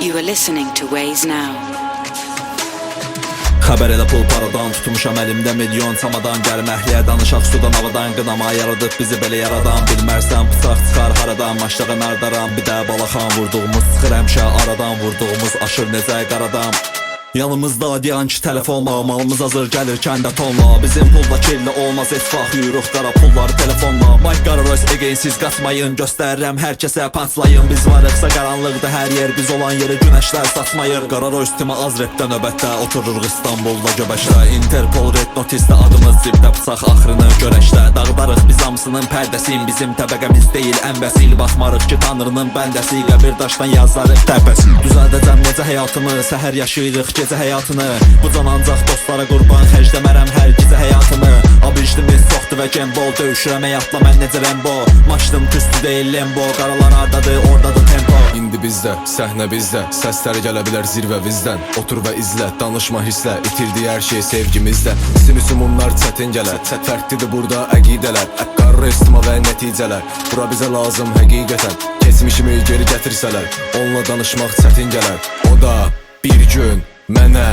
You are listening to Waze Now. Xəbər elə pul paradan, tutmuşam əlimdə milyon samadan. Gəlmə əhliyə danışaq sudan havadan, qınama yaradıb bizi belə yaradan. Bilmərsən bıçaq çıxar haradan, maşlığın ardaram. Bir də balaxan vurduğumuz çıxır həmişə aradan, vurduğumuz aşır necə qaradan. Yanımızda diyan ki telefonla, malımız hazır gəlir kəndə tonla. Bizim pulla kirli olmaz etfaq, yürüq qara pulları telefonla. Mike Gararoys egensiz qaçmayın, göstərirəm hər kəsə panslayın. Biz varıqsa qaranlıqda hər yer, biz olan yeri günəşlər saçmayır. Gararoys timi az repdə növbətdə, otururuq İstanbulda göbəşdə. Interpol red notisdə adımız zibdə, bıçaq axırını görəşdə. Dağdarıq biz hamısının pərdəsin, bizim təbəqəmiz deyil ənbəsil. Baxmarıq ki tanrının bəndəsi, qəbir daşdan yazarıq təbəsi. Düzəldəcəm necə həyatımı, səhər yaşayırıq gecə həyatını. Bu can ancaq dostlara qurban, xərcləmərəm hər gecə həyatımı. Abicdimiz çoxdur və gembol, döyüşürəm həyatla mən necə Rembo. Maçdım küstü deyil lembo, qaralar hardadır oradadır tempo. İndi bizdə, səhnə bizdə, səsləri gələ bilər zirvə bizdən. Otur və izlə, danışma hisslə, itirdi hər şey sevgimizdə. Simüsümunlar çətin gələr, fərqlidir burada əqidələr. Qarra istima və nəticələr, bura bizə lazım həqiqətən. Keçmişimi geri gətirsələr, onunla danışmaq çətin gələr. O da bir gün mənə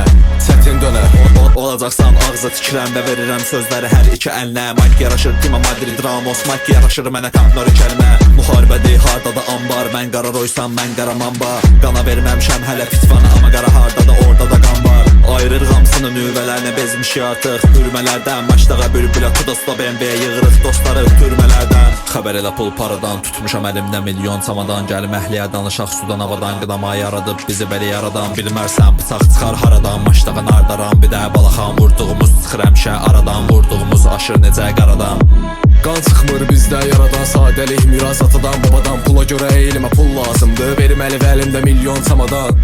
çətin dönər. Olacaqsan ağzı tikirəm və verirəm sözləri hər iki əlinə. Mike yaraşır Tima Madrid Ramos, Mike yaraşır mənə Kampnori kəlmə. Müharibədir harda da ambar, mən Qararoysam mən Qaramamba. Qana verməmişəm hələ fitvanı, amma qara harda da orada da qan var. Ayırır hamsını nüvələrinə bezmişik artıq hürmələrdən. Maçdağa bülbülə tudosla BMW yığırıq dostları türmələrdən. Xəbər elə pul paradan, tutmuşam əlimdə milyon samadan. Gəlim əhliyə danışaq sudan havadan, qınama yaradıb bizi belə yaradan. Bilmərsən bıçaq çıxar haradan, maçdağın ardaram. Bir də balaxan vurduğumuz çıxır həmişə aradan, vurduğumuz aşır necə qaradan. Qan çıxmır bizdə yaradan, sadəlik miras atadan babadan. Pula görə eğilimə pul lazımdır, verim əli və əlimdə milyon samadan.